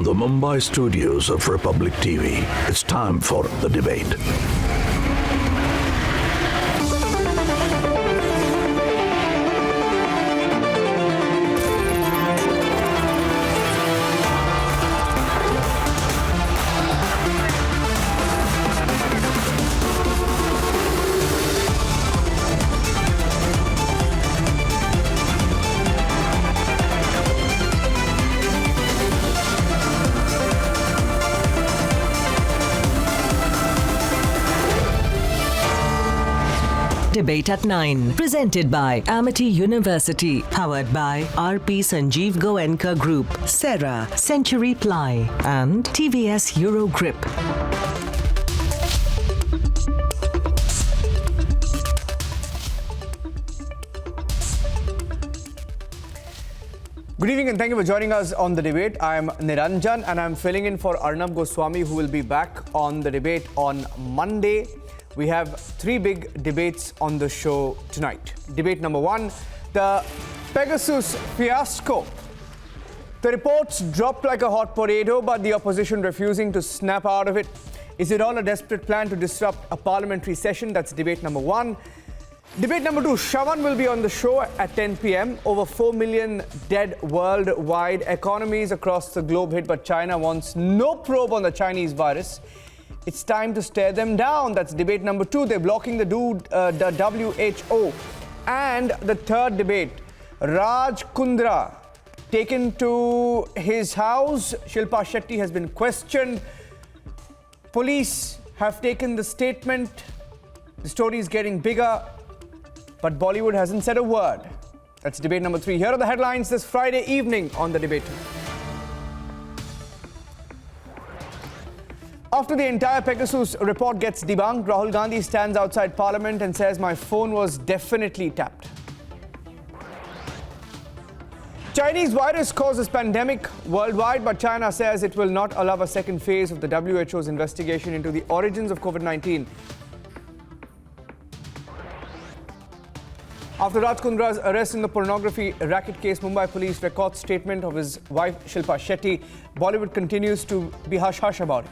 From the Mumbai studios of Republic TV, it's time for The Debate. Debate at 9. Presented by Amity University. Powered by RP Sanjeev Goenka Group, Serra, Century Ply, and TVS Euro Grip. Good evening and thank you for joining us on The Debate. I am Niranjan and I am filling in for Arnab Goswami, who will be back on The Debate on Monday. We have three big debates on the show tonight. Debate number one, the Pegasus fiasco. The reports dropped like a hot potato, but the opposition refusing to snap out of it. Is it all a desperate plan to disrupt a parliamentary session? That's debate number one. Debate number two, Shravan will be on the show at 10 p.m. Over 4 million dead worldwide. Economies across the globe hit, but China wants no probe on the Chinese virus. It's time to stare them down. That's debate number two. They're blocking the WHO. And the third debate, Raj Kundra taken to his house. Shilpa Shetty has been questioned. Police have taken the statement. The story is getting bigger, but Bollywood hasn't said a word. That's debate number three. Here are the headlines this Friday evening on The Debate. After the entire Pegasus report gets debunked, Rahul Gandhi stands outside Parliament and says, "My phone was definitely tapped." Chinese virus causes pandemic worldwide, but China says it will not allow a second phase of the WHO's investigation into the origins of COVID-19. After Raj Kundra's arrest in the pornography racket case, Mumbai police record statement of his wife Shilpa Shetty. Bollywood continues to be hush-hush about it.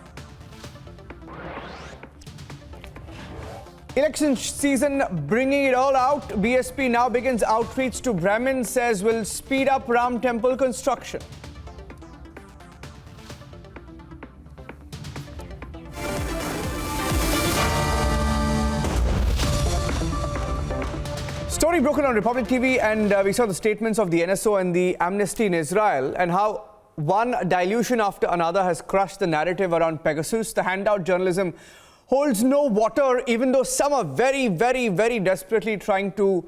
Election season bringing it all out. BSP now begins outreach to Brahmins, says will speed up Ram temple construction. Story broken on Republic TV, and we saw the statements of the NSO and the Amnesty in Israel and how one dilution after another has crushed the narrative around Pegasus. The handout journalism holds no water, even though some are very, very, very desperately trying to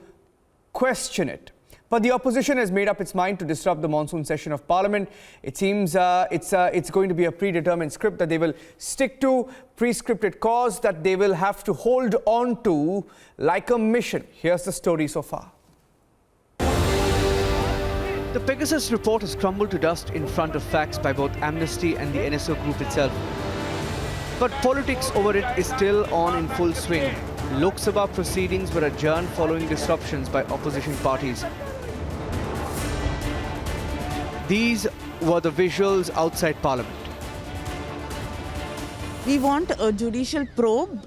question it. But the opposition has made up its mind to disrupt the monsoon session of Parliament. It seems it's going to be a predetermined script that they will stick to, pre-scripted cause that they will have to hold on to like a mission. Here's the story so far. The Pegasus report has crumbled to dust in front of facts by both Amnesty and the NSO group itself. But politics over it is still on in full swing. Lok Sabha proceedings were adjourned following disruptions by opposition parties. These were the visuals outside Parliament. We want a judicial probe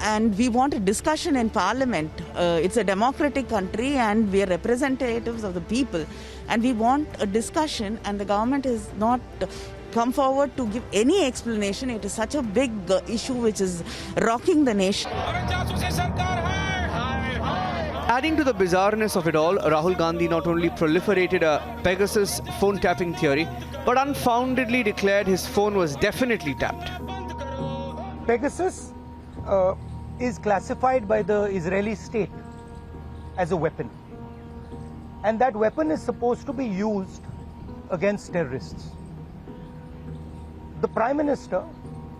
and we want a discussion in Parliament. It's a democratic country and we are representatives of the people. And we want a discussion, and the government is not come forward to give any explanation. It is such a big issue which is rocking the nation. Adding to the bizarreness of it all, Rahul Gandhi not only proliferated a Pegasus phone tapping theory, but unfoundedly declared his phone was definitely tapped. Pegasus is classified by the Israeli state as a weapon. And that weapon is supposed to be used against terrorists. The Prime Minister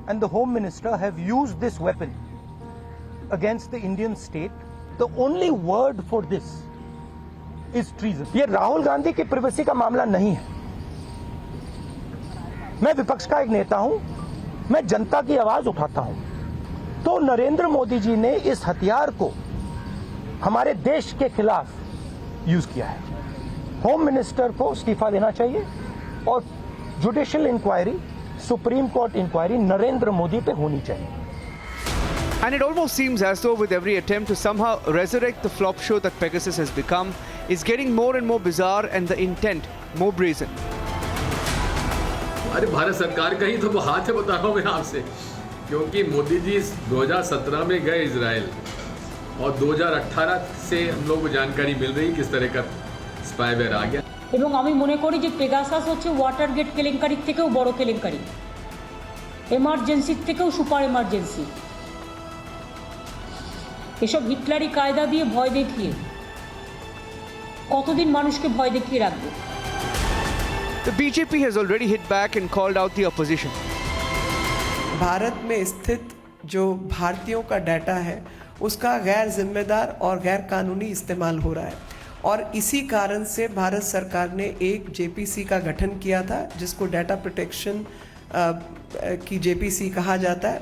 and the Home Minister have used this weapon against the Indian state. The only word for this is treason. ये राहुल गांधी की privacy का मामला नहीं है. मैं विपक्ष का एक नेता हूं, मैं जनता की आवाज उठाता हूं. तो नरेंद्र मोदी जी ने इस हथियार को हमारे देश के खिलाफ यूज किया है. होम मिनिस्टर को इस्तीफा देना चाहिए और judicial inquiry, supreme court inquiry Narendra Modi पे होनी चाहिए. And it almost seems as though with every attempt to somehow resurrect the flop show that Pegasus has become, is getting more and more bizarre and the intent more brazen. अरे भारत सरकार का ही तो हाथ है, बता रहा हूँ मैं आपसे, क्योंकि मोदी जी 2017 में गए इजराइल और 2018 से हम लोग को जानकारी मिल रही किस तरह का स्पाईवेयर आ गया. এবং আমি মনে করি যে পেগাসাস হচ্ছে ওয়াটারগেট কেলেঙ্কারির থেকেও বড় কেলেঙ্কারি, এমার্জেন্সির থেকেও সুপার এমার্জেন্সি. এসব হিটলারি কায়দা দিয়ে ভয় দেখিয়ে কতদিন মানুষকে ভয় দেখিয়ে রাখবে. The BJP has already hit back and called out the opposition. Bharat में स्थित जो भारतीयों का डाटा है उसका गैर जिम्मेदार और गैर कानूनी इस्तेमाल हो रहा है, और इसी कारण से भारत सरकार ने एक जेपीसी का गठन किया था जिसको डाटा प्रोटेक्शन की जेपीसी कहा जाता है,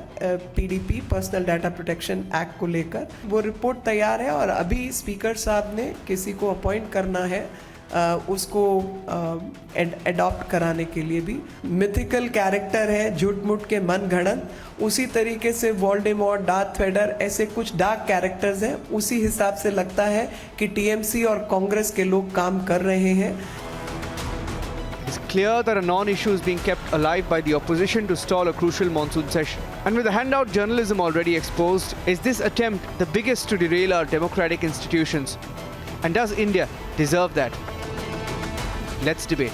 PDP personal data protection act को लेकर. वो रिपोर्ट तैयार है और अभी स्पीकर साहब ने किसी को अपॉइंट करना है उसको एडॉप्ट कराने के लिए भी. मिथिकल कैरेक्टर है, झूठ मूठ के मन घड़न, उसी तरीके से वोल्डेमॉर्ट, डार्थ वेडर, ऐसे कुछ डार्क कैरेक्टर्स हैं. उसी हिसाब से लगता है कि टीएमसी और कांग्रेस के लोग काम कर रहे हैं. It's clear that a non-issue is being kept alive by the opposition to stall a crucial monsoon session. And with the handout journalism already exposed, is this attempt the biggest to derail our democratic institutions? And does India deserve that? Let's debate.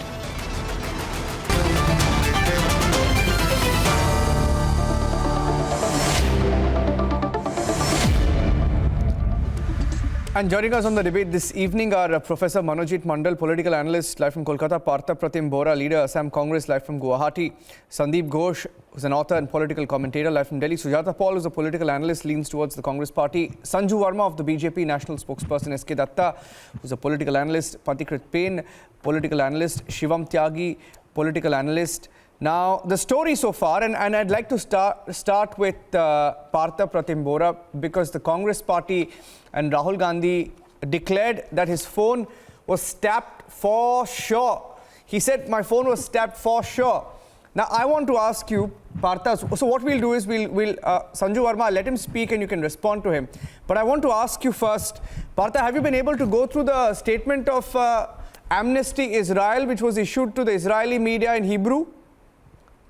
And joining us on the debate this evening are Professor Manojit Mandal, political analyst live from Kolkata, Partha Pratim Bora, leader Assam Congress live from Guwahati, Sandeep Ghosh, who's an author and political commentator live from Delhi, Sujata Paul, who's a political analyst, leans towards the Congress party, Sanju Verma of the BJP national spokesperson, SK Datta, who's a political analyst, Patikrit Pain, political analyst, Shivam Tyagi, political analyst. Now, the story so far, and I'd like to start with Partha Pratim Bora, because the Congress party and Rahul Gandhi declared that his phone was tapped for sure. He said, my phone was tapped for sure. Now, I want to ask you, Partha, so what we'll do is we'll Sanju Verma, let him speak and you can respond to him. But I want to ask you first, Partha, have you been able to go through the statement of Amnesty Israel, which was issued to the Israeli media in Hebrew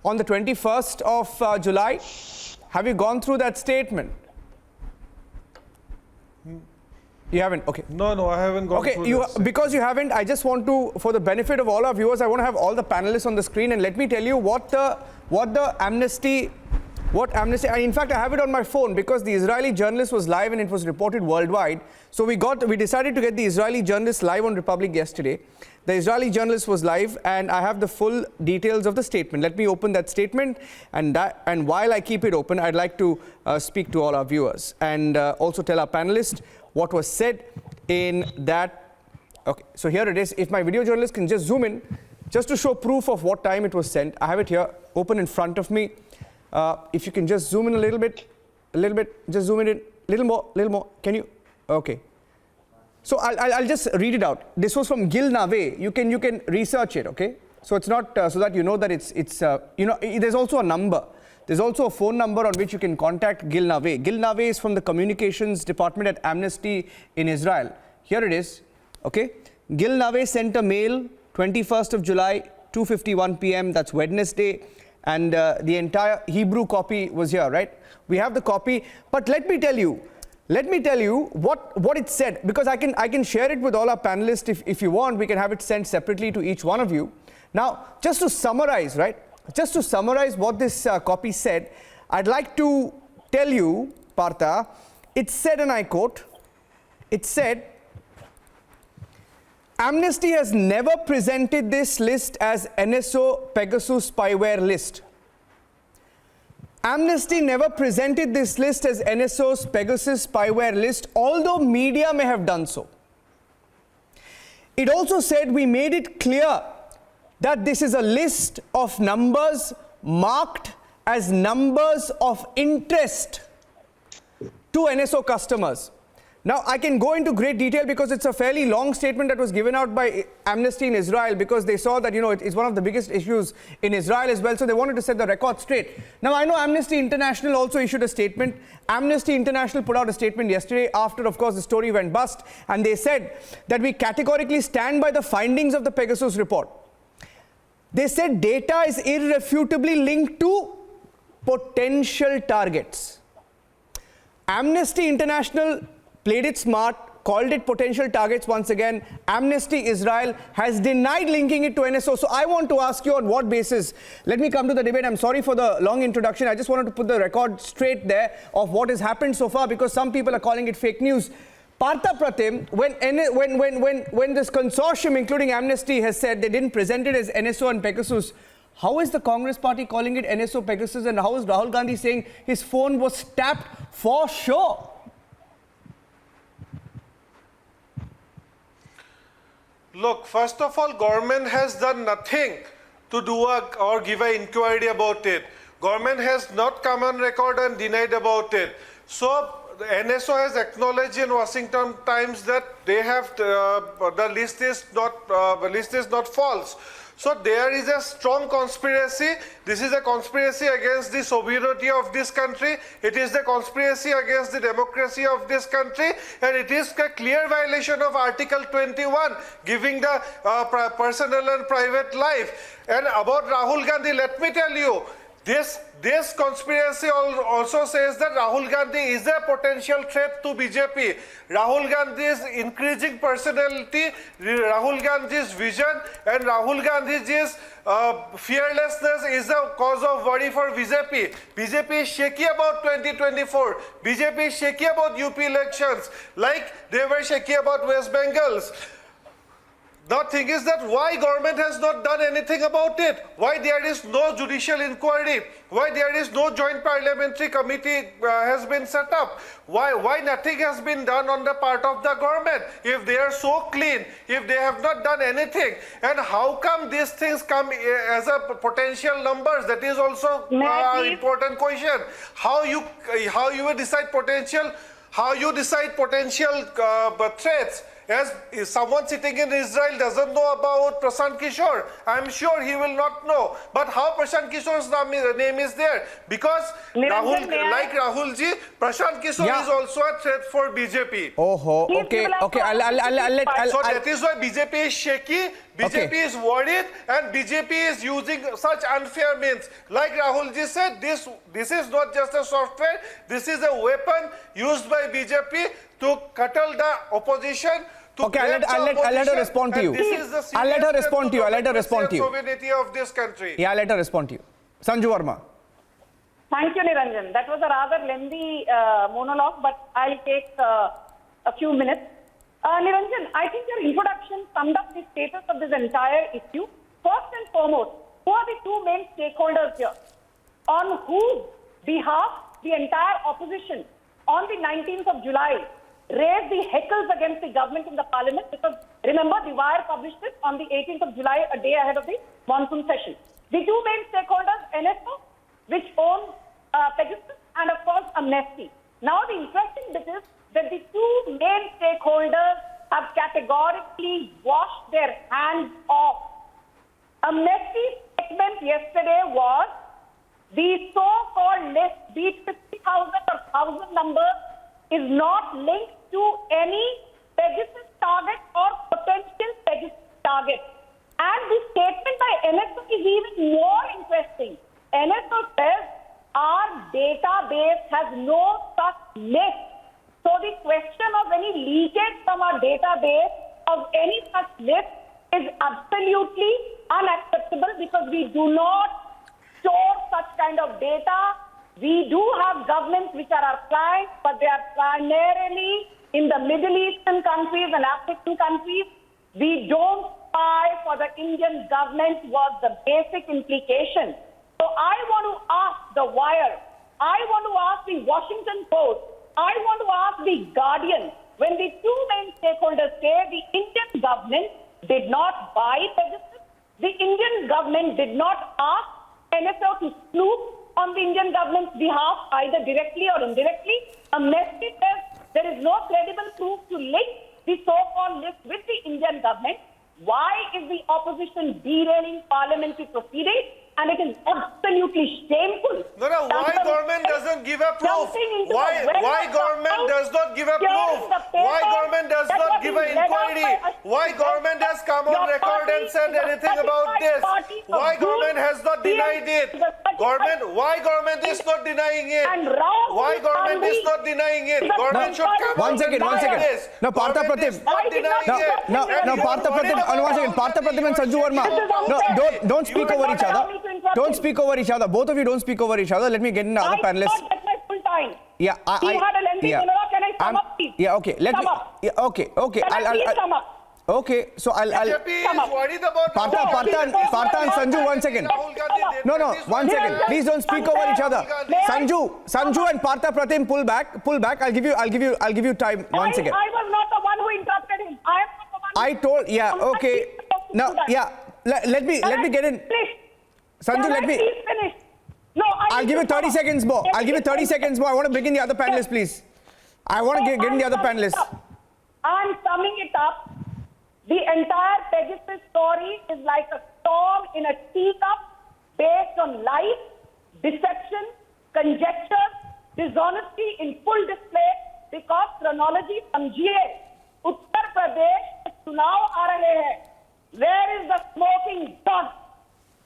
on the 21st of July? Have you gone through that statement? You haven't? Okay. No, I haven't gone through that. Because you haven't, I just want to, for the benefit of all our viewers, I want to have all the panelists on the screen, and let me tell you what Amnesty, and in fact I have it on my phone because the Israeli journalist was live and it was reported worldwide. So we decided to get the Israeli journalist live on Republic yesterday. The Israeli journalist was live, and I have the full details of the statement. Let me open that statement, and while I keep it open, I'd like to speak to all our viewers and also tell our panelists what was said in that. Okay, so here it is. If my video journalist can just zoom in, just to show proof of what time it was sent. I have it here open in front of me. If you can just zoom in a little bit, just zoom in a little more. Can you? Okay. So I'll just read it out. This was from Gil Nave. You can research it, okay? So it's not so that you know that it's there's also a number. There's also a phone number on which you can contact Gil Nave. Gil Nave is from the communications department at Amnesty in Israel. Here it is, okay? Gil Nave sent a mail 21st of July, 2:51 p.m. That's Wednesday. And the entire Hebrew copy was here, right? We have the copy, but let me tell you what it said, because I can share it with all our panelists. If you want, we can have it sent separately to each one of you. Now, just to summarize, right? Just to summarize what this copy said, I'd like to tell you, Partha, it said, and I quote, it said, Amnesty has never presented this list as NSO Pegasus spyware list. Amnesty never presented this list as NSO's Pegasus spyware list, although media may have done so. It also said we made it clear that this is a list of numbers marked as numbers of interest to NSO customers. Now, I can go into great detail because it's a fairly long statement that was given out by Amnesty in Israel, because they saw that, it's one of the biggest issues in Israel as well. So they wanted to set the record straight. Now, I know Amnesty International also issued a statement. Amnesty International put out a statement yesterday after, of course, the story went bust. And they said that we categorically stand by the findings of the Pegasus report. They said data is irrefutably linked to potential targets. Amnesty International played it smart, called it potential targets once again. Amnesty Israel has denied linking it to NSO. So I want to ask you on what basis. Let me come to the debate. I'm sorry for the long introduction. I just wanted to put the record straight there of what has happened so far, because some people are calling it fake news. Partha Pratim, when this consortium, including Amnesty, has said they didn't present it as NSO and Pegasus, how is the Congress party calling it NSO Pegasus, and how is Rahul Gandhi saying his phone was tapped for sure? Look, first of all, government has done nothing to do or give an inquiry about it. Government has not come on record and denied about it. So the NSO has acknowledged in Washington Times that they have the list is not false. So there is a strong conspiracy. This is a conspiracy against the sovereignty of this country. It is the conspiracy against the democracy of this country. And it is a clear violation of Article 21, giving the personal and private life. And about Rahul Gandhi, let me tell you, this conspiracy also says that Rahul Gandhi is a potential threat to BJP. Rahul Gandhi's increasing personality, Rahul Gandhi's vision, and Rahul Gandhi's fearlessness is a cause of worry for BJP. BJP is shaky about 2024. BJP is shaky about UP elections, like they were shaky about West Bengals. The thing is that why government has not done anything about it? Why there is no judicial inquiry? Why there is no joint parliamentary committee has been set up? Why nothing has been done on the part of the government? If they are so clean, if they have not done anything, and how come these things come as a potential numbers? That is also an important question. How you will decide potential? How you decide potential threats? As someone sitting in Israel doesn't know about Prashant Kishore, I'm sure he will not know. But how Prashant Kishore's name is there? Because Rahulji, Prashant Kishore is also a threat for BJP. Okay. So that is why BJP is shaky, BJP is worried, and BJP is using such unfair means. Like Rahulji said, this is not just a software, this is a weapon used by BJP to curtail the opposition. Okay, I'll let her respond to you. I'll let her respond to you. Sovereignty of this country. Yeah, I'll let her respond to you. Sanju Verma. Thank you, Niranjan. That was a rather lengthy monologue, but I'll take a few minutes. Niranjan, I think your introduction summed up the status of this entire issue. First and foremost, who are the two main stakeholders here? On whose behalf the entire opposition on the 19th of July raised the heckles against the government in the parliament, because remember, The Wire published it on the 18th of July, a day ahead of the monsoon session. The two main stakeholders, NSO, which owns Pegasus, and of course Amnesty. Now the interesting bit is that the two main stakeholders have categorically washed their hands off. Amnesty's statement yesterday was the so-called list, be it 50,000 or 1,000 numbers, is not linked to any Pegasus target or potential Pegasus target. And the statement by NSO is even more interesting. NSO says our database has no such list. So the question of any leakage from our database of any such list is absolutely unacceptable, because we do not store such kind of data. We do have governments which are our clients, but they are primarily in the Middle Eastern countries and African countries. We don't spy for the Indian government was the basic implication. So I want to ask The Wire, I want to ask the Washington Post, I want to ask the Guardian, when the two main stakeholders say the Indian government did not buy Pegasus, the Indian government did not ask NSO to snoop on the Indian government's behalf, either directly or indirectly. Amnesty says there is no credible proof to link the so-called list with the Indian government. Why is the opposition derailing parliamentary proceedings? And it is absolutely shameful. No, why government doesn't give a proof? Why government does not give a proof? Why government does not give an inquiry? Why government has come on record and said anything about this? Why government has not denied it? Why government is not denying it? Why government is not denying it? Government should come One second. No, Partha Pratim. No, Partha Pratim. One second. Partha Pratim and Sanju Verma. No, don't speak over each other. Don't speak over each other. Both of you don't speak over each other. Let me get in the other panelists. I thought my full time. Yeah, He had a lengthy monologue. Can I sum up, please? Yeah, okay. Let me. Yeah, okay. Can I please sum up? Okay, so I'll. BJP is worried about Partha and Sanju, 1 second. No, 1 second. Please don't speak over each other. Sanju and Partha Pratim, pull back. I'll give you time. 1 second. I was not the one who interrupted him. I am not the one. I told. Yeah. Okay. Now, yeah. Let me get in. Sanju, let me. Please finish. No, I'll give you 30 seconds more. I want to bring in the other panelists, please. I want to get in the other panelists. I'm summing it up. The entire Pegasus story is like a storm in a teacup based on lies, deception, conjecture, dishonesty in full display because chronology समझिए उत्तर प्रदेश में चुनाव आ रहे हैं. Where is the smoking gun?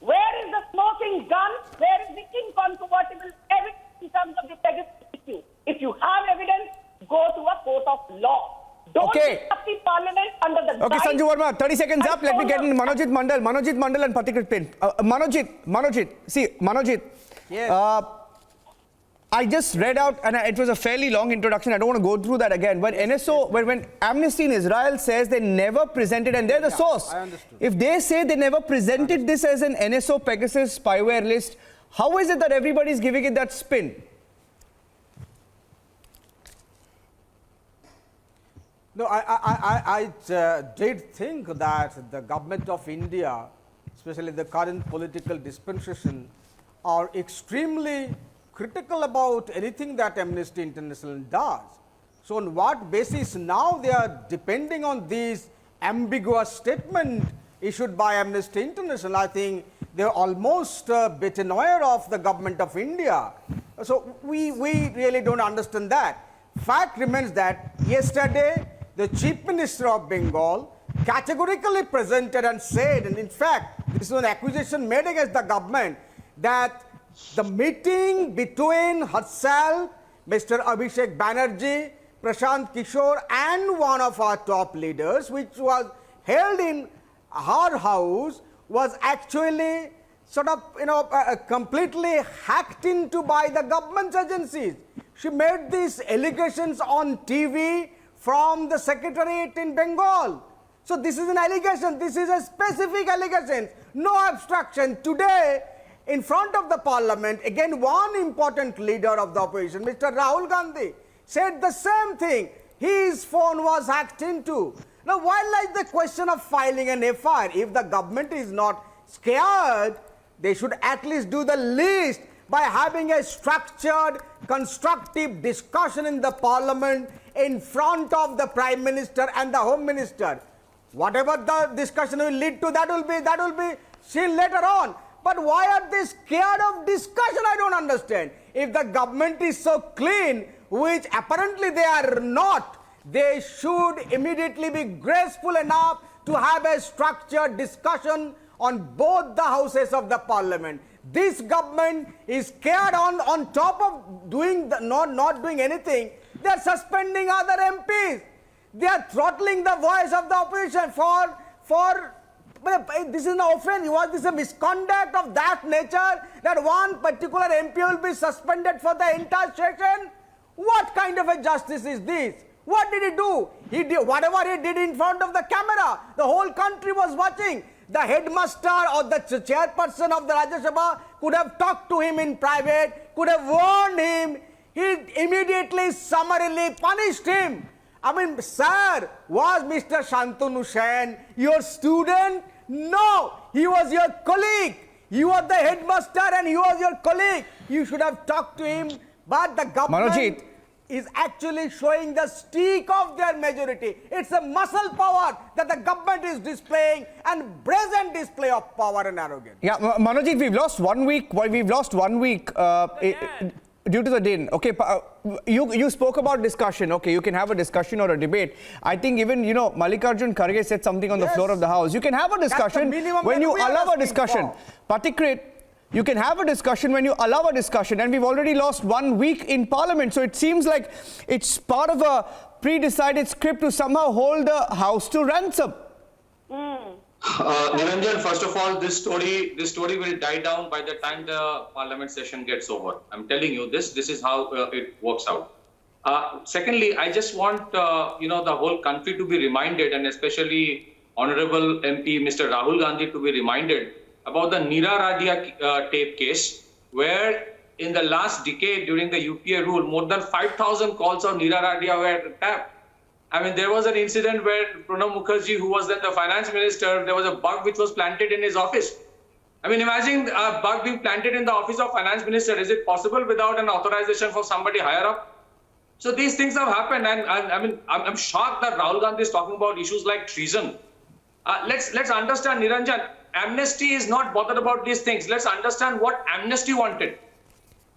Where is the smoking gun? Where is the incontrovertible evidence in terms of the Pegasus issue? If you have evidence, go to a court of law. Don't disrupt the parliament under the Okay, Sanju Verma, 30 seconds up. Let me get in Manojit Mandal and Pathikrit Pin. Manojit. See, Manojit. Yes. I just read out, and it was a fairly long introduction. I don't want to go through that again. But NSO, when Amnesty in Israel says they never presented, and they're the source. I understood. If they say they never presented this as an NSO Pegasus spyware list, how is it that everybody's giving it that spin? No, I did think that the government of India, especially the current political dispensation, are extremely critical about anything that Amnesty International does. So on what basis now they are depending on these ambiguous statement issued by Amnesty International? I think they're almost betanoia of the government of India. So we really don't understand that. Fact remains that yesterday the Chief Minister of Bengal categorically presented and said, and in fact, this is an accusation made against the government, that the meeting between herself, Mr. Abhishek Banerjee, Prashant Kishore, and one of our top leaders, which was held in her house, was actually sort of, completely hacked into by the government agencies. She made these allegations on TV from the Secretariat in Bengal. So this is an allegation. This is a specific allegation. No abstraction. Today, in front of the parliament, again, one important leader of the opposition, Mr. Rahul Gandhi, said the same thing. His phone was hacked into. Now, why lies the question of filing an FIR? If the government is not scared, they should at least do the least by having a structured, constructive discussion in the parliament in front of the Prime Minister and the Home Minister. Whatever the discussion will lead to, that will be seen later on. But why are they scared of discussion? I don't understand. If the government is so clean, which apparently they are not, they should immediately be graceful enough to have a structured discussion on both the houses of the parliament. This government is scared on top of doing not doing anything. They are suspending other MPs. They are throttling the voice of the opposition this is an offense. Was this a misconduct of that nature that one particular MP will be suspended for the entire session? What kind of a justice is this? What did he do? He did whatever he did in front of the camera. The whole country was watching. The headmaster or the chairperson of the Rajya Sabha could have talked to him in private, could have warned him. He immediately summarily punished him. I mean, sir, was Mr. Shantanu Sen your student? No, he was your colleague. You were the headmaster and he was your colleague. You should have talked to him, but the government... is actually showing the streak of their majority. It's a muscle power that the government is displaying and brazen display of power and arrogance. Yeah, Manojit, we've lost 1 week. Well, we've lost 1 week due to the din. Okay, you spoke about discussion. Okay, you can have a discussion or a debate. I think even, Mallikarjun Kharge said something on the floor of the House. You can have a discussion when you allow a discussion. Patikrit, you can have a discussion when you allow a discussion, and we've already lost 1 week in Parliament. So it seems like it's part of a pre-decided script to somehow hold the House to ransom. Niranjan, first of all, this story will die down by the time the Parliament session gets over. I'm telling you this. This is how it works out. Secondly, I just want the whole country to be reminded, and especially Honorable MP Mr. Rahul Gandhi to be reminded about the Neera Radia tape case, where in the last decade during the UPA rule, more than 5,000 calls of Neera Radia were tapped. I mean, there was an incident where Pranab Mukherjee, who was then the finance minister, there was a bug which was planted in his office. I mean, imagine a bug being planted in the office of finance minister. Is it possible without an authorization for somebody higher up? So these things have happened, and I'm shocked that Rahul Gandhi is talking about issues like treason. Let's understand, Niranjan. Amnesty is not bothered about these things. Let's understand what Amnesty wanted.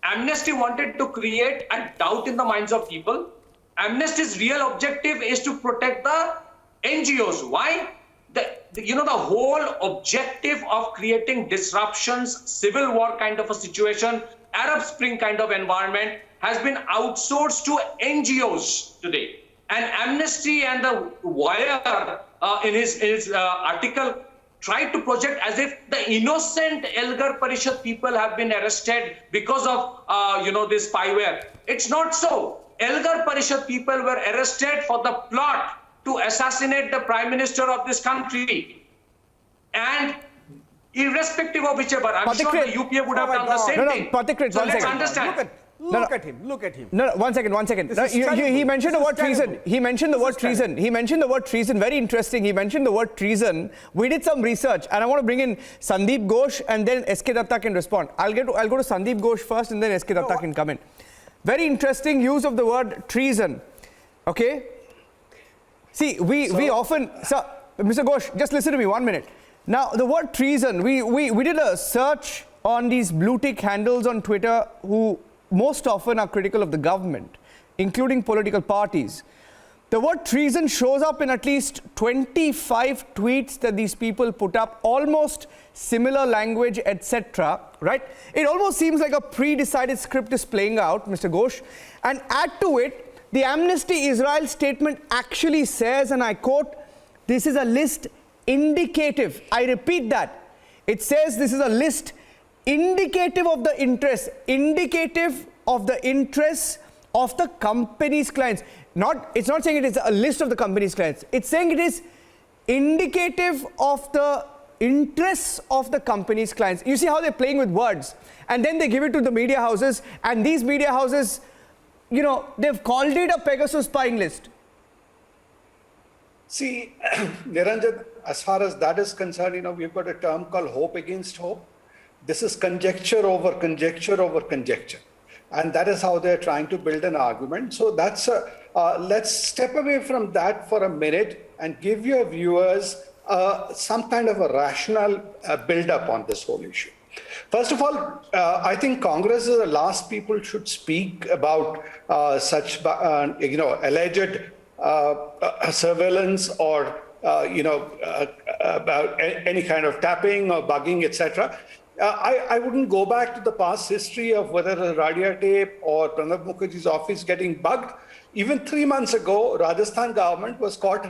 Amnesty wanted to create a doubt in the minds of people. Amnesty's real objective is to protect the NGOs. Why? The whole objective of creating disruptions, civil war kind of a situation, Arab Spring kind of environment has been outsourced to NGOs today. And Amnesty and the Wire in his article tried to project as if the innocent Elgar Parishad people have been arrested because of this spyware. It's not so. Elgar Parishad people were arrested for the plot to assassinate the Prime Minister of this country. And irrespective of whichever, I'm sure the UPA would have done the same thing. Patikrit, so one let's second. understand. Look at him. No, 1 second. He mentioned the word treason. He mentioned the word treason. Very interesting. He mentioned the word treason. We did some research, and I want to bring in Sandeep Ghosh, and then SK Datta can respond. I'll go to Sandeep Ghosh first, and then SK Datta can come in. Very interesting use of the word treason. Okay? See, we often... Sir, Mr. Ghosh, just listen to me 1 minute. Now, the word treason, we did a search on these blue tick handles on Twitter who most often are critical of the government, including political parties. The word treason shows up in at least 25 tweets that these people put up, almost similar language, etc. Right? It almost seems like a pre-decided script is playing out, Mr. Ghosh. And add to it, the Amnesty Israel statement actually says, and I quote, "This is a list indicative." I repeat that. It says this is a list indicative of the interests of the company's clients. It's not saying it is a list of the company's clients. It's saying it is indicative of the interests of the company's clients. You see how they're playing with words, and then they give it to the media houses, and these media houses, they've called it a Pegasus spying list. See, Niranjan, as far as that is concerned, we've got a term called hope against hope. This is conjecture over conjecture over conjecture. And that is how they're trying to build an argument. So let's step away from that for a minute and give your viewers some kind of a rational build-up on this whole issue. First of all, I think Congress is the last people should speak about such, alleged surveillance or, about any kind of tapping or bugging, etc. I wouldn't go back to the past history of whether the Radia tape or Pranab Mukherjee's office getting bugged. Even 3 months ago, Rajasthan government was caught,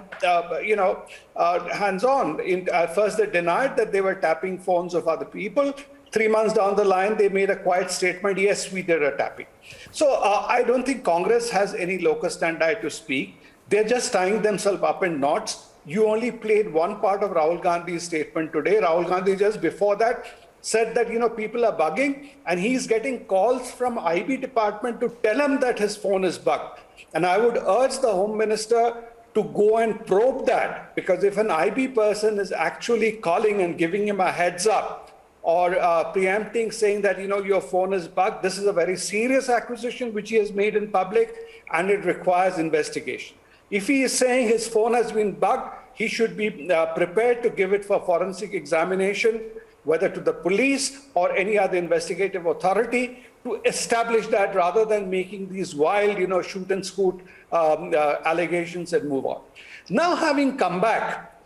hands-on. At first, they denied that they were tapping phones of other people. 3 months down the line, they made a quiet statement, yes, we did a tapping. So I don't think Congress has any locus standi to speak. They're just tying themselves up in knots. You only played one part of Rahul Gandhi's statement today. Rahul Gandhi just before that said that, people are bugging, and he's getting calls from IB department to tell him that his phone is bugged. And I would urge the Home Minister to go and probe that, because if an IB person is actually calling and giving him a heads up or preempting, saying that, your phone is bugged. This is a very serious acquisition which he has made in public, and it requires investigation. If he is saying his phone has been bugged, he should be prepared to give it for forensic examination, whether to the police or any other investigative authority, to establish that, rather than making these wild, shoot and scoot allegations and move on. Now, having come back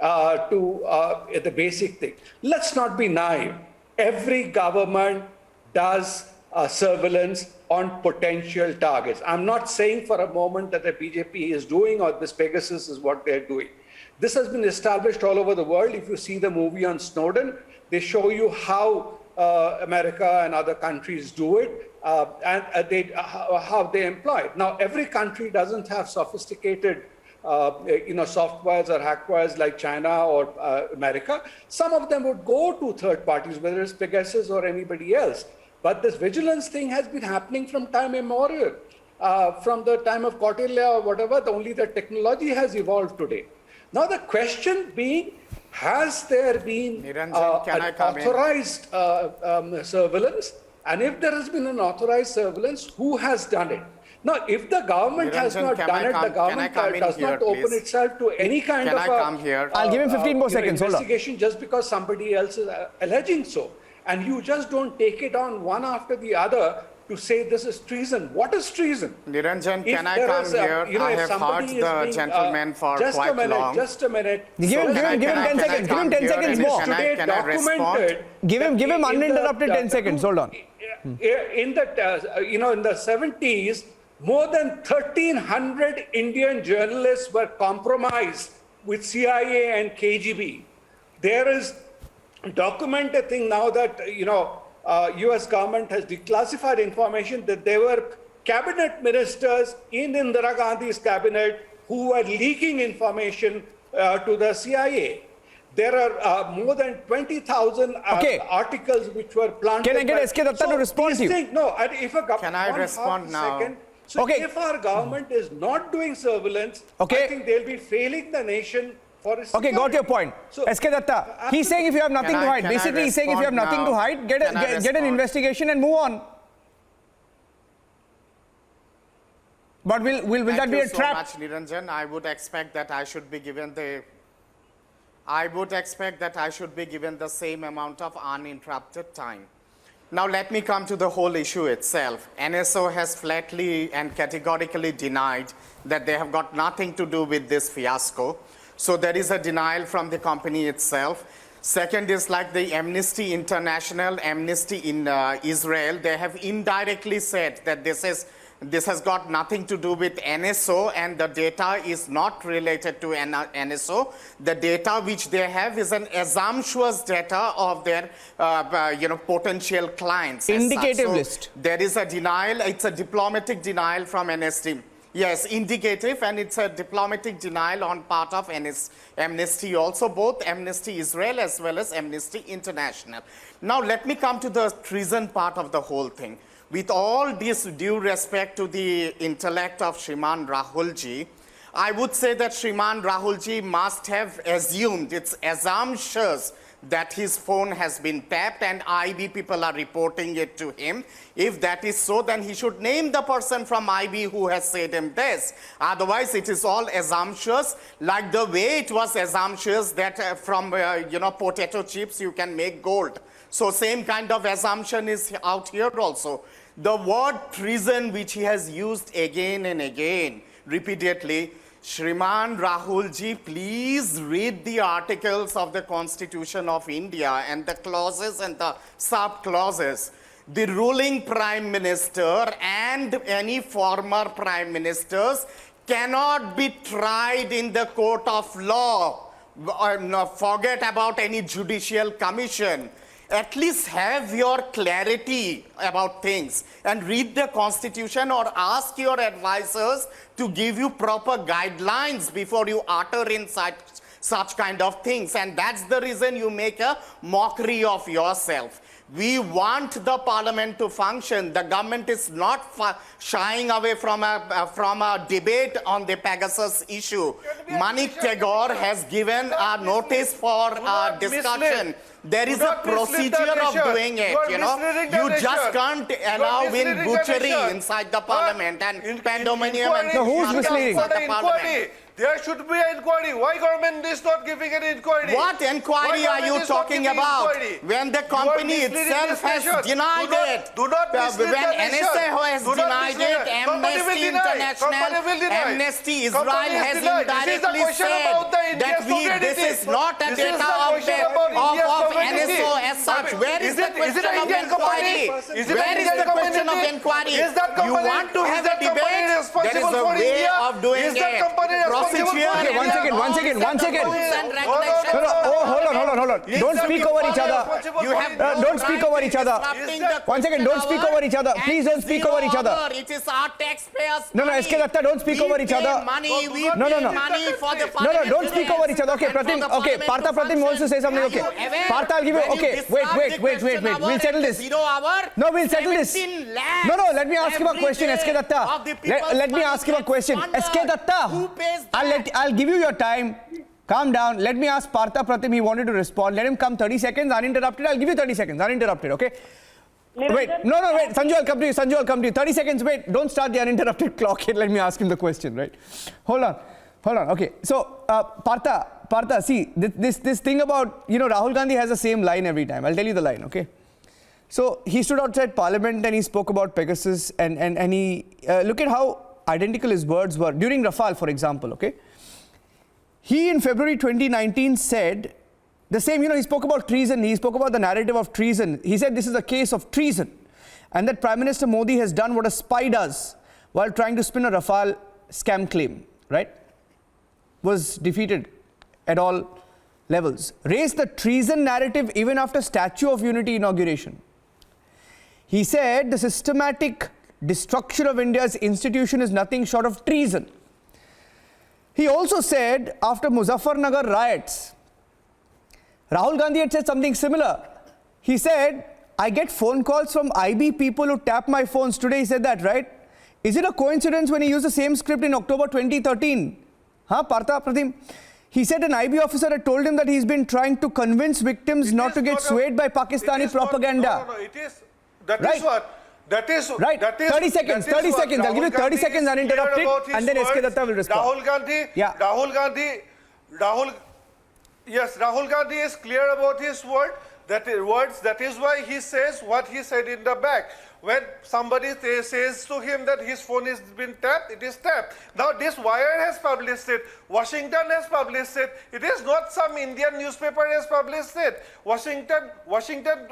to the basic thing, let's not be naive. Every government does surveillance on potential targets. I'm not saying for a moment that the BJP is doing, or this Pegasus is what they're doing. This has been established all over the world. If you see the movie on Snowden, they show you how America and other countries do it, and how they employ it. Now, every country doesn't have sophisticated softwares or hackwires like China or America. Some of them would go to third parties, whether it's Pegasus or anybody else. But this vigilance thing has been happening from time immemorial. From the time of Kautilya or whatever, only the technology has evolved today. Now the question being, has there been an authorized surveillance? And if there has been an authorized surveillance, who has done it? Now, if the government has not done it, the government does not open itself to any kind of I'll give him 15 more seconds. Investigation just because somebody else is alleging so. And you just don't take it on one after the other to say this is treason. What is treason? Niranjan, can I come here? I have heard the gentleman for quite long. Just a minute. Give him 10 seconds. Give him 10 seconds more. Can I respond? Give him uninterrupted 10 seconds. Hold on. In the 70s, more than 1,300 Indian journalists were compromised with CIA and KGB. There is documented thing now that, US government has declassified information that there were cabinet ministers in Indira Gandhi's cabinet who were leaking information to the CIA. There are more than 20,000 articles which were planted. Can I get SK Datta to respond to you? Can I respond now? So if our government is not doing surveillance, I think they'll be failing the nation for its security. Got your point. So, SK Datta, he's saying if you have nothing to hide. Basically, he's saying if you have nothing to hide, get an investigation and move on. But will that be a trap? Thank you so much, Niranjan. I would expect that I should be given the same amount of uninterrupted time. Now let me come to the whole issue itself. NSO has flatly and categorically denied that they have got nothing to do with this fiasco. So there is a denial from the company itself. Second is like the Amnesty International, Amnesty in Israel. They have indirectly said that this has got nothing to do with NSO, and the data is not related to NSO. The data which they have is an assumptuous data of their potential clients. Indicative list. There is a denial. It's a diplomatic denial from Amnesty. Yes, indicative, and it's a diplomatic denial on part of Amnesty also, both Amnesty Israel as well as Amnesty International. Now let me come to the treason part of the whole thing. With all this due respect to the intellect of Shriman Rahulji, I would say that Shriman Rahulji must have assumed, it's assumptuous, that his phone has been tapped and IB people are reporting it to him. If that is so, then he should name the person from IB who has said him this. Otherwise, it is all assumptuous, like the way it was assumptuous that from potato chips you can make gold. So same kind of assumption is out here also. The word treason, which he has used again and again, repeatedly, Shriman Rahulji, please read the articles of the Constitution of India and the clauses and the sub-clauses. The ruling Prime Minister and any former Prime Ministers cannot be tried in the court of law. Forget about any judicial commission. At least have your clarity about things and read the Constitution, or ask your advisors to give you proper guidelines before you utter in such kind of things. And that's the reason you make a mockery of yourself. We want the parliament to function. The government is not shying away from a debate on the Pegasus issue. Manik Tagore has given a notice for discussion. There is a procedure of doing it, you know. You just can't allow in butchery inside the parliament and pandemonium and who's misleading the parliament. There should be an inquiry. Why government is not giving an inquiry? What inquiry are you talking about? When the company itself has denied it. Do not mislead when the nation. NSA has denied it, Amnesty International, Amnesty Israel has indirectly said that this is not a data of NSO as such. Where is the question of inquiry? Where is the question of inquiry? You want to have a debate? There is a way of doing it. Okay, one second. Oh, hold on. Don't speak over each other. Don't speak over each other. One second, don't speak over each other. Please don't speak over each other. It is our taxpayers. No, SK Datta, don't speak over each other. Money for the No, don't speak over each other. Okay, Pratim, okay, Partha Pratim wants to say something. Okay, Partha, I'll give you. Okay, wait. We'll settle this. No, we'll settle this. No, let me ask him a question, SK Datta. Let me ask him a question. SK Datta, I'll give you your time. Calm down. Let me ask Partha Pratim. He wanted to respond. Let him come 30 seconds uninterrupted. I'll give you 30 seconds uninterrupted. Okay. Wait. No. Wait. Sanju, I'll come to you. 30 seconds. Wait. Don't start the uninterrupted clock yet. Let me ask him the question. Right. Hold on. Okay. So, Partha. See this thing about Rahul Gandhi has the same line every time. I'll tell you the line. Okay. So he stood outside Parliament and he spoke about Pegasus and he look at how identical his words were during Rafale, for example. Okay. He in February 2019 said the same, he spoke about treason, he spoke about the narrative of treason. He said this is a case of treason and that Prime Minister Modi has done what a spy does while trying to spin a Rafale scam claim, right? Was defeated at all levels. Raised the treason narrative even after Statue of Unity inauguration. He said the systematic destruction of India's institution is nothing short of treason. He also said after Muzaffarnagar riots, Rahul Gandhi had said something similar. He said, I get phone calls from IB people who tap my phones. Today he said that, right? Is it a coincidence when he used the same script in October 2013? Partha Pratim? He said an IB officer had told him that he's been trying to convince victims not to get swayed by Pakistani propaganda. That is right. 30 seconds. I'll give you 30 seconds uninterrupted and then SK Datta will respond. Rahul Gandhi is clear about his words. That is why he says what he said in the back. When somebody says to him that his phone has been tapped, it is tapped. Now this Wire has published it. Washington has published it. It is not some Indian newspaper has published it. Washington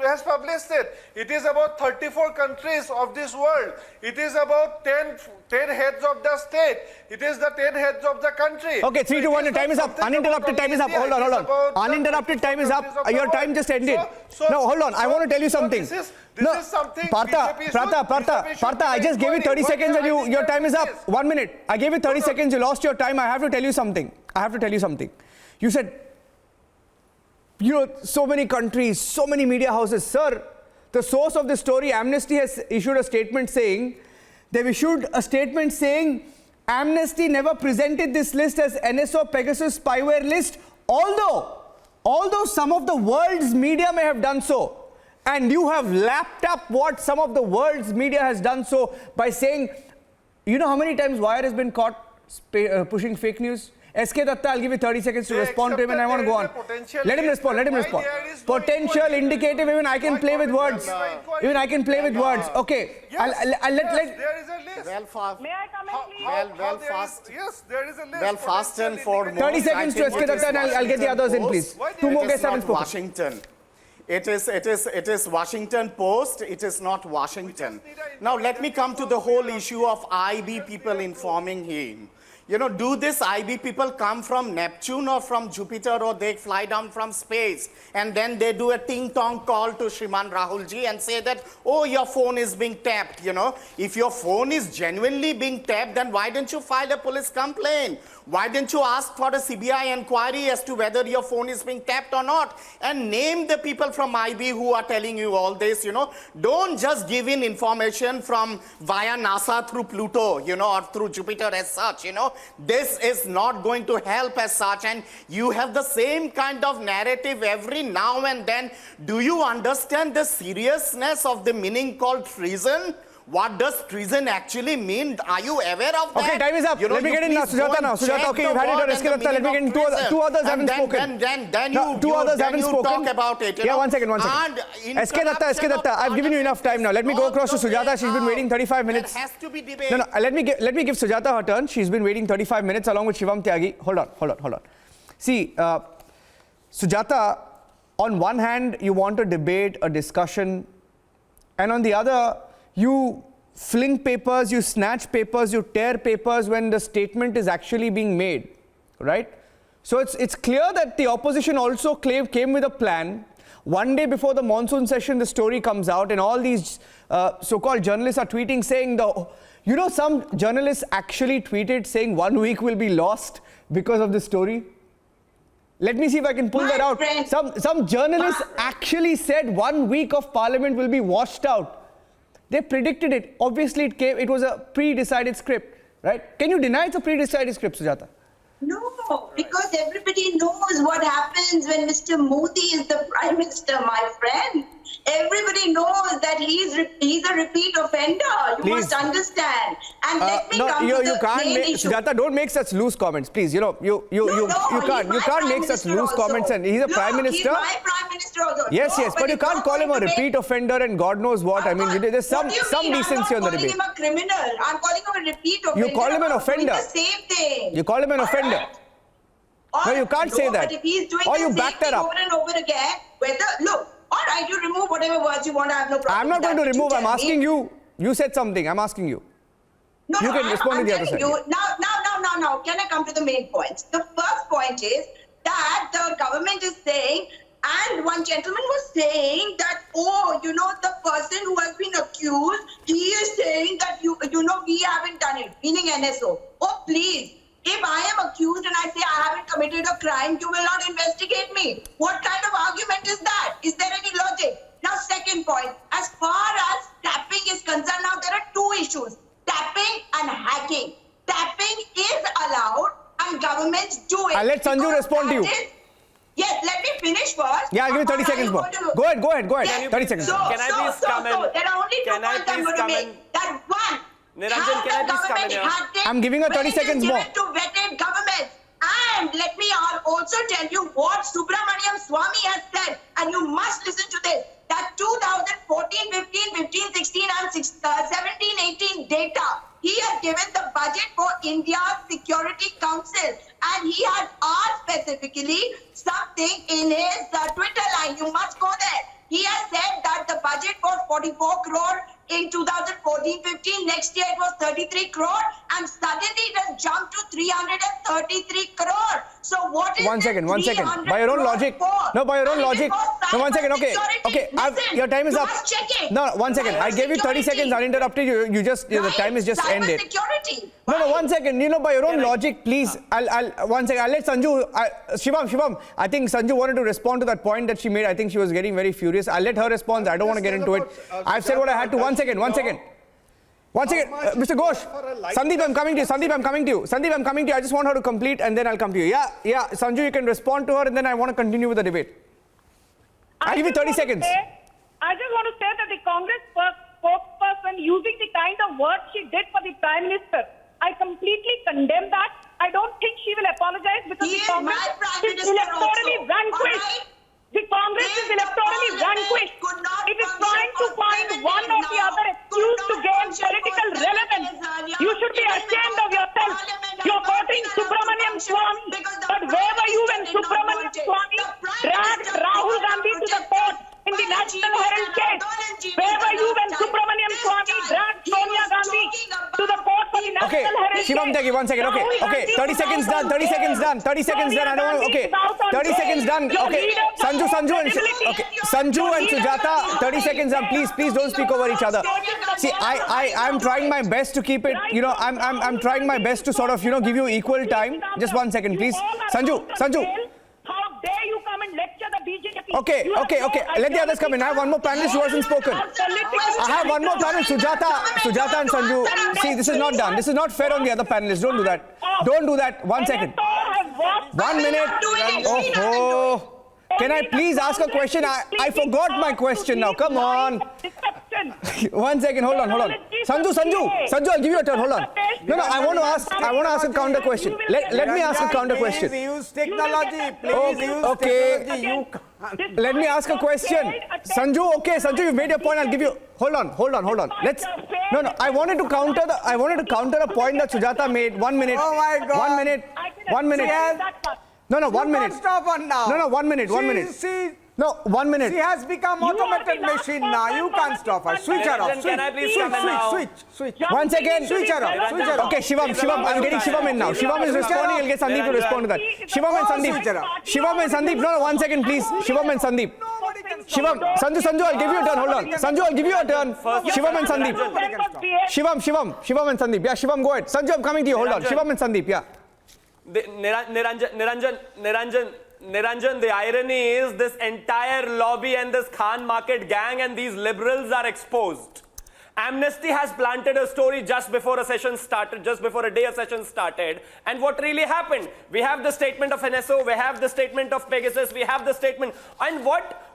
has published it. It is about 34 countries of this world. It is about 10 heads of the state. It is the 10 heads of the country. Okay, 3 to 1, your time is up. Uninterrupted time is up. Hold on. Uninterrupted time is up. Your time just ended. No, hold on. I want to tell you something. This is something. Partha, I just gave you 30 seconds and your time is up. 1 minute. I gave you 30 seconds. You lost your time. I have to tell you something. You said, so many countries, so many media houses. Sir, the source of this story, Amnesty has issued a statement saying, Amnesty never presented this list as NSO Pegasus spyware list, although some of the world's media may have done so. And you have lapped up what some of the world's media has done so by saying, how many times Wire has been caught pushing fake news? SK Datta, I'll give you 30 seconds to respond to him and I want to go on. Let him respond. Potential, indicative, even I can play with words. Okay. I'll let... There is a list. May I come in, please? Yes, there is a list. Well, fast and for 30 seconds to SK Datta and I'll get the others in, please. 2 more guests haven't spoken. Washington. It is Washington Post. It is not Washington. Now let me come to the whole issue of IB people informing him. You know, do this IB people come from Neptune or from Jupiter, or they fly down from space and then they do a ting-tong call to Shriman Rahulji and say that, oh, your phone is being tapped, you know. If your phone is genuinely being tapped, then why didn't you file a police complaint? Why didn't you ask for a CBI inquiry as to whether your phone is being tapped or not? And name the people from IB who are telling you all this, you know. Don't just give in information from via NASA through Pluto, you know, or through Jupiter as such, you know. This is not going to help as such, and you have the same kind of narrative every now and then. Do you understand the seriousness of the meaning called treason? What does treason actually mean? Are you aware of that? Okay, time is up. You know, let me get in now, Sujata now. Sujata, okay, you've had it on Eskilata. Let me get in. Two others haven't spoken. Then two others haven't spoken. Talk about it. Yeah, one second. Eskilata, I've given you enough time now. Let me go across to Sujata. She's been waiting 35 minutes. There has to be debate. No, let me give Sujata her turn. She's been waiting 35 minutes along with Shivam Tyagi. Hold on. See, Sujata, on one hand, you want a debate, a discussion, and on the other, you fling papers, you snatch papers, you tear papers when the statement is actually being made, right? So it's clear that the opposition also came with a plan. One day before the monsoon session, the story comes out, and all these so-called journalists are tweeting saying, you know, some journalists actually tweeted saying 1 week will be lost because of the story. Let me see if I can pull that out. Some journalists actually said 1 week of parliament will be washed out. They predicted it. Obviously, it was a pre-decided script, right? Can you deny it's a pre-decided script, Sujata? No, because everybody knows what happens when Mr. Modi is the Prime Minister, my friend. Everybody knows that he's a repeat offender. You must understand. And let me come to the main issue. Sujata, don't make such loose comments, please. You know, you can't make such loose comments. And he's a Prime Minister. He's my Prime Minister also. Yes, but you can't call him a repeat offender and God knows what. I mean, there's some decency on the debate. I'm not calling him a criminal. I'm calling him a repeat offender. You call him an offender. The same thing. You call him an offender. No, you can't say that. But if he's doing or the you same back that thing up. over and over again, all right, you remove whatever words you want. I have no problem. I'm not going to remove. I'm asking you. You said something. I'm asking you. No, you can respond to the other side. Now, can I come to the main points? The first point is that the government is saying, and one gentleman was saying that, the person who has been accused, he is saying that, we haven't done it, meaning NSO. Oh, please. If I am accused and I say I haven't committed a crime, you will not investigate me. What kind of argument is that? Is there any logic? Now, second point, as far as tapping is concerned, now there are two issues, tapping and hacking. Tapping is allowed and governments do it. I'll let Sanju respond to you. Yes, let me finish first. Yeah, I'll give you 30 seconds more. Go ahead. Yes. 30 seconds. Can I please come in? There are only 2 points I'm going to make. That one, Niranjan, can I please come in here? I'm giving her 30 seconds more. To vetted governments. And let me also tell you what Subramaniam Swamy has said, and you must listen to this, that 2014, 15, 15, 16 and 17, 18 data, he has given the budget for India's Security Council, and he has asked specifically something in his Twitter line. You must go there. He has said that the budget was 44 crore in 2014-15. Next year it was 33 crore, and suddenly it has jumped to 333 crore. So what is One second. By your own logic. No, one second. Okay. Your time is up. No, 1 second. I gave you 30 seconds uninterrupted. You just the time is just ended. No, 1 second. By your own logic, please. I'll 1 second. I'll let Sanju. Shivam. I think Sanju wanted to respond to that point that she made. I think she was getting very furious. I'll let her respond. I don't want to get into it. I've said what I had to. 1 second. 1 second. Mr. Ghosh, Sandeep, I'm coming to you. I just want her to complete and then I'll come to you. Yeah. Sanju, you can respond to her and then I want to continue with the debate. I'll give you 30 seconds. I just want to say that the Congress spokesperson using the kind of words she did for the Prime Minister, I completely condemn that. I don't think she will apologize because the Congress is electorally vanquished. The Congress is electorally vanquished. It is trying to find one or the other excuse to gain political relevance. You should be ashamed of yourself. You're quoting Subramaniam Swamy. But where were you when Subramaniam Swamy dragged Rahul Gandhi to the court in the National Herald case? Where were you when Subramaniam Swamy dragged Sonia Gandhi to the court for the National Okay, Shivam Tyagi, 1 second. Okay, 30 seconds done. 30 seconds done. 30 seconds done. I don't want. Okay, 30 seconds done. Okay, Sanju and Sujata, 30 seconds done. Please don't speak over each other. See, I'm trying my best to keep it. You know, I'm trying my best to sort of, you know, give you equal time. Just 1 second, please. Sanju. How dare you come and lecture the BJP? Okay. Let the others come in. I have one more panelist who hasn't spoken. I have one more panelist, Sujata and Sanju. See, this is not done. This is not fair on the other panelists. Don't do that. Don't do that. 1 second. 1 minute. Oh. Can I please ask a question? I forgot my question now. Come on. 1 second. Hold on. Sanju, I'll give you a turn. Hold on. No, I want to ask a counter question. Let me ask a counter question. Please use technology. Please use technology. Let me ask a question. Sanju, you've made your point. I'll give you. Hold on. No. I wanted to counter a point that Sujata made. 1 minute. Oh my God. 1 minute. No, 1 minute. Stop on now. No, 1 minute. No, 1 minute. She has become automated machine now. You can't stop her. Switch her off. Can I please come in now? Switch. 1 second. Switch her off. Okay, Shivam. I'm getting Shivam in now. Shivam is responding. I'll get Sandeep to respond to that. Shivam and Sandeep. No, 1 second, please. Shivam and Sandeep. Sanju, I'll give you a turn. Hold on. Sanju, I'll give you a turn. Shivam and Sandeep. Shivam and Sandeep. Yeah, Shivam, go ahead. Sanju, I'm coming to you. Hold on. Shivam and Sandeep. Yeah. Niranjan, the irony is this entire lobby and this Khan Market gang and these liberals are exposed. Amnesty has planted a story just before a session started, just before a day a session started. And what really happened? We have the statement of NSO, we have the statement of Pegasus, we have the statement. And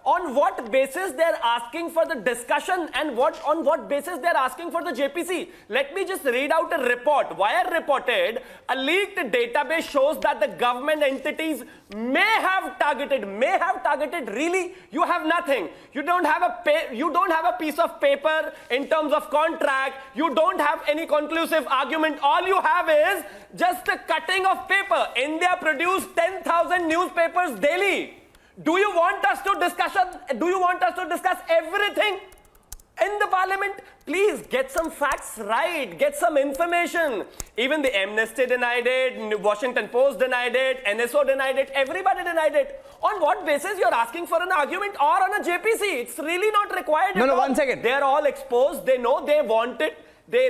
on what basis they're asking for the discussion and on what basis they're asking for the JPC? Let me just read out a report. Wire reported, a leaked database shows that the government entities may have targeted. Really? You have nothing. You don't have a piece of paper in terms of contract. You don't have any conclusive argument. All you have is just a cutting of paper. India produced 10,000 newspapers daily. Do you want us to discuss everything in the parliament? Please get some facts right, get some information. Even the Amnesty denied it, Washington Post denied it, NSO denied it, everybody denied it. On what basis you're asking for an argument or on a JPC? It's really not required. No, 1 second. They're all exposed. They know they want it. They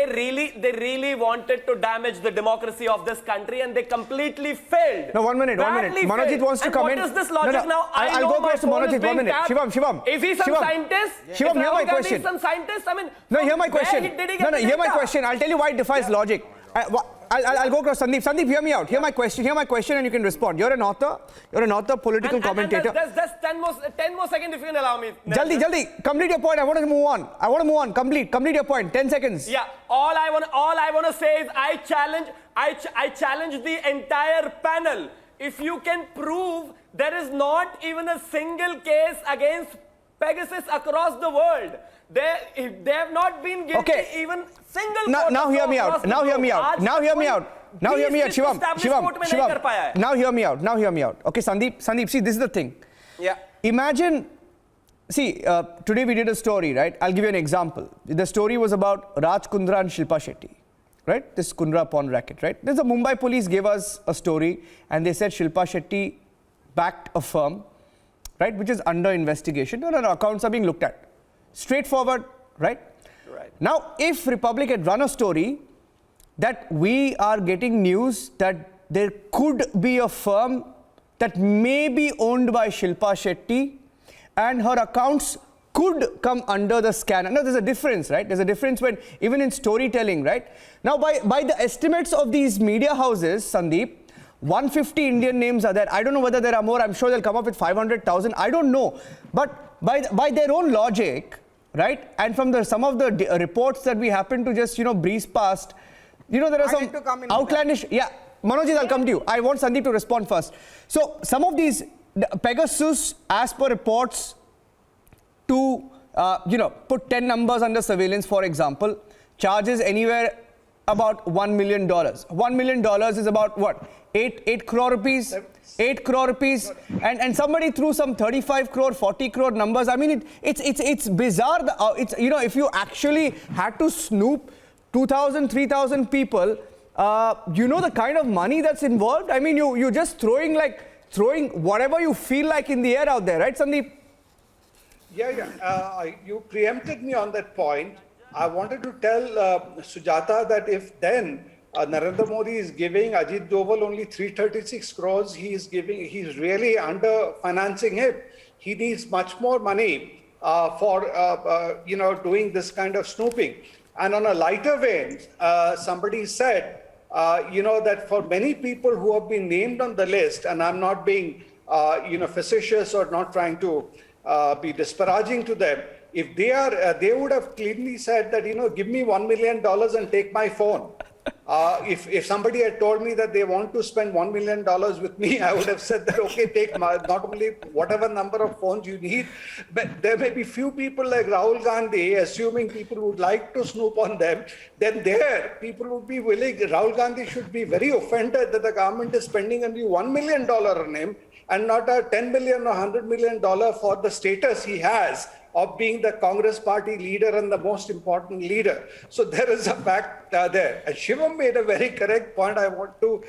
really wanted to damage the democracy of this country and they completely failed. No, 1 minute. Manojit wants to come in. What is this logic now? I'll go close to Manojit. 1 minute. Shivam. Is he some scientist? Shivam, hear my question. Some scientist? I mean, no, hear my question. Hear my question. I'll tell you why it defies logic. I'll go across Sandeep. Sandeep, hear me out. Hear my question and you can respond. You're an author, political commentator. There's 10 more seconds if you can allow me. Jaldi. Complete your point. I want to move on. Complete your point. 10 seconds. Yeah. All I want to say is I challenge the entire panel. If you can prove there is not even a single case against Pegasus across the world. They have not been guilty even single. Now hear me out. Shivam. Now hear me out. Okay, Sandeep, see, this is the thing. Yeah. Imagine, today we did a story, right? I'll give you an example. The story was about Raj Kundra and Shilpa Shetty, right? This Kundra pawn racket, right? There's the Mumbai police gave us a story and they said Shilpa Shetty backed a firm, right, which is under investigation. No, accounts are being looked at. Straightforward, right? Right. Now, if Republic had run a story that we are getting news that there could be a firm that may be owned by Shilpa Shetty and her accounts could come under the scanner. Now, there's a difference, right? There's a difference when, even in storytelling, right? Now, by the estimates of these media houses, Sandeep, 150 Indian names are there. I don't know whether there are more. I'm sure they'll come up with 500,000. I don't know. But by their own logic, right? And from some of the reports that we happen to just, breeze past, there are some outlandish... Yeah, Manojit, I'll come to you. I want Sandeep to respond first. So, some of these, Pegasus, as per reports, to, put 10 numbers under surveillance, for example, charges anywhere about $1 million. $1 million is about what? 8 crore rupees? 8 crore rupees, and somebody threw some 35 crore, 40 crore numbers. I mean, it's bizarre. If you actually had to snoop 2,000, 3,000 people, you know the kind of money that's involved? I mean, you're just throwing whatever you feel like in the air out there, right, Sandeep? Yeah. You preempted me on that point. I wanted to tell Sujata that if then Narendra Modi is giving Ajit Doval only 336 crores, he's really under financing him. He needs much more money for doing this kind of snooping. And on a lighter vein, somebody said, that for many people who have been named on the list, and I'm not being, facetious or not trying to be disparaging to them, if they are, they would have clearly said that, give me $1 million and take my phone. If somebody had told me that they want to spend $1 million with me, I would have said that, okay, take not only whatever number of phones you need, but there may be few people like Rahul Gandhi, assuming people would like to snoop on them, then there people would be willing. Rahul Gandhi should be very offended that the government is spending only $1 million on him and not a $10 million or $100 million for the status he has of being the Congress party leader and the most important leader. So there is a fact there. And Shivam made a very correct point. I want to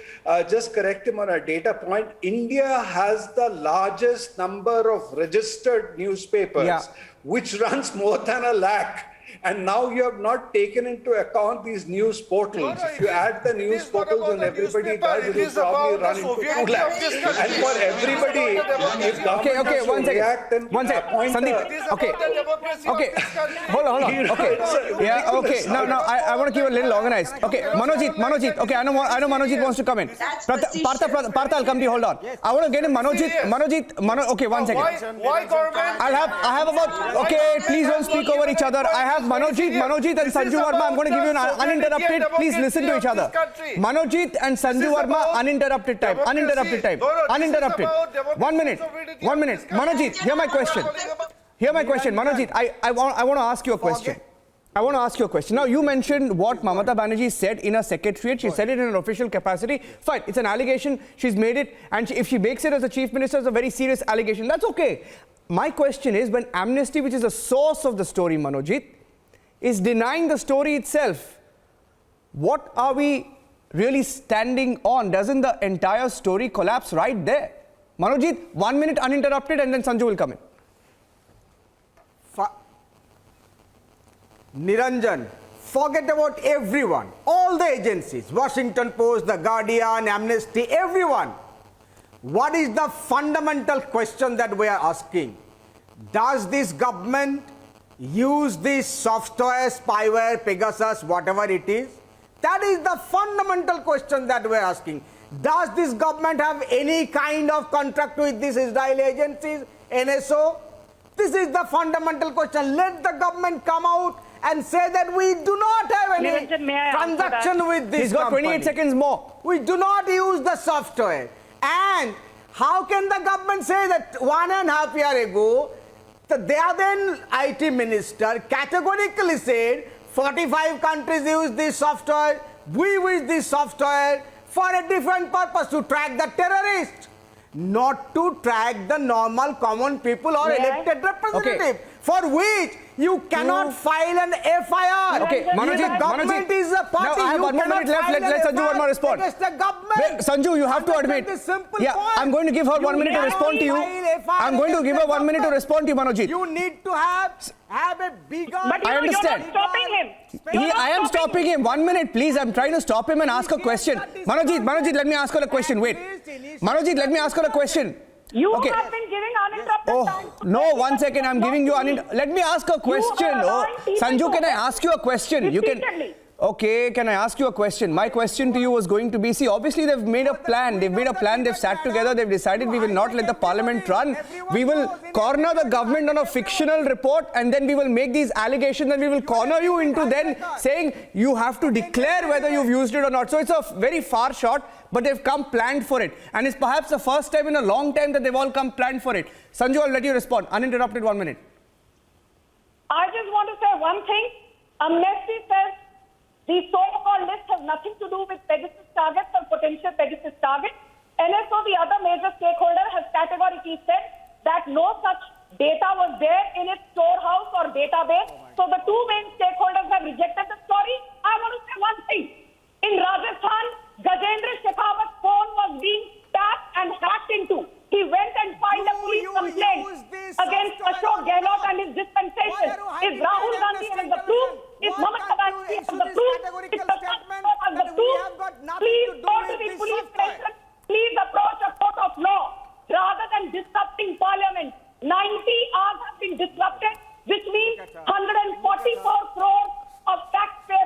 just correct him on a data point. India has the largest number of registered newspapers, which runs more than 1 lakh. And now you have not taken into account these news portals. If you add the news portals and everybody does, it will probably run into 2 lakhs. And for everybody, if government has to react and appoint Sandeep, okay. Hold on. Okay. Yeah, okay. Now, I want to keep it a little organized. Okay, Manojit. Okay, I know Manojit wants to come in. Partha, I'll come to you. Hold on. I want to get in Manojit. Okay, 1 second. Why government? I have about. Okay, please don't speak over each other. I have Manojit and Sanju Verma. I'm going to give you an uninterrupted. Please listen to each other. Manojit and Sanju Verma, uninterrupted time. Uninterrupted. 1 minute. Manojit, hear my question. Manojit, I want to ask you a question. Now, you mentioned what Mamata Banerjee said in a secretariat. She said it in an official capacity. Fine, it's an allegation. She's made it. And if she makes it as a chief minister, it's a very serious allegation. That's okay. My question is, when Amnesty, which is the source of the story, Manojit, is denying the story itself, what are we really standing on? Doesn't the entire story collapse right there? Manojit, 1 minute uninterrupted, and then Sanju will come in. Niranjan, forget about everyone, all the agencies, Washington Post, The Guardian, Amnesty, everyone. What is the fundamental question that we are asking? Does this government use this software, spyware, Pegasus, whatever it is? That is the fundamental question that we are asking. Does this government have any kind of contract with these Israeli agencies, NSO? This is the fundamental question. Let the government come out and say that we do not have any transaction with this He's got 28 seconds more. We do not use the software. And how can the government say that 1.5 years ago, the then IT minister categorically said 45 countries use this software, we use this software for a different purpose, to track the terrorists, not to track the normal common people or elected representative, for which you cannot file an FIR. Okay, Manojit, government is a party. Now I have 1 minute left. Let Sanju Verma respond. Wait, Sanju, you have to admit. I'm going to give her 1 minute to respond to you. I'm going to give her 1 minute to respond to you, Manojit. You need to have a bigger... But I understand. You're not stopping him. I am stopping him. 1 minute, please. I'm trying to stop him and ask a question. Manojit, let me ask her a question. Wait. Manojit, let me ask her a question. You have been giving uninterrupted time. No, 1 second. I'm giving you Let me ask a question. Sanju, can I ask you a question? You can. Okay, can I ask you a question? My question to you was going to be, see, obviously they've made a plan. They've sat together, they've decided we will not let the parliament run. We will corner the government on a fictional report, and then we will make these allegations, and we will corner you into then saying you have to declare whether you've used it or not. So it's a very far shot, but they've come planned for it. And it's perhaps the first time in a long time that they've all come planned for it. Sanju, I'll let you respond. Uninterrupted, 1 minute. I just want to say one thing. Amnesty says the so-called list has nothing to do with Pegasus targets or potential Pegasus targets. NSO, the other major stakeholder, has categorically said that no such data was there in its storehouse or database. So the two main stakeholders have rejected the story. I want to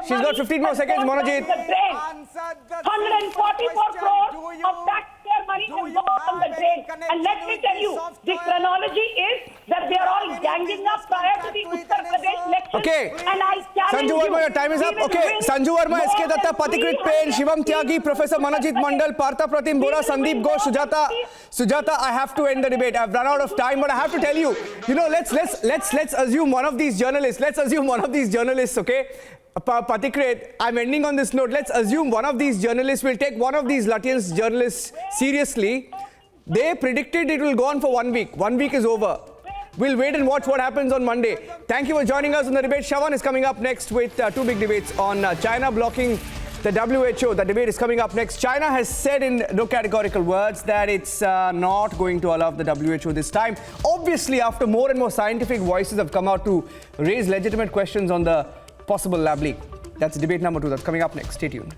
She's got 15 more seconds, Monojit. 144 crores of taxpayer money has gone on the drain. And let me tell you, the chronology is that they are all ganging up prior to the Uttar Pradesh election. Okay. And I challenge Sanju Verma, your time is up. Okay. Sanju Verma, SK Datta, Patikrit Pain, Shivam Tyagi, Professor Manojit Mandal, Partha Pratim Bora, Sandeep Ghosh, Sujata, I have to end the debate. I've run out of time, but I have to tell you, let's assume one of these journalists, okay? Patikrit, I'm ending on this note. Let's assume one of these journalists will take one of these Lutyens journalists seriously. They predicted it will go on for 1 week. 1 week is over. We'll wait and watch what happens on Monday. Thank you for joining us on the debate. Shravan is coming up next with two big debates on China blocking the WHO. The debate is coming up next. China has said in no categorical words that it's not going to allow the WHO this time. Obviously, after more and more scientific voices have come out to raise legitimate questions on the possible lab leak. That's debate number 2. That's coming up next. Stay tuned.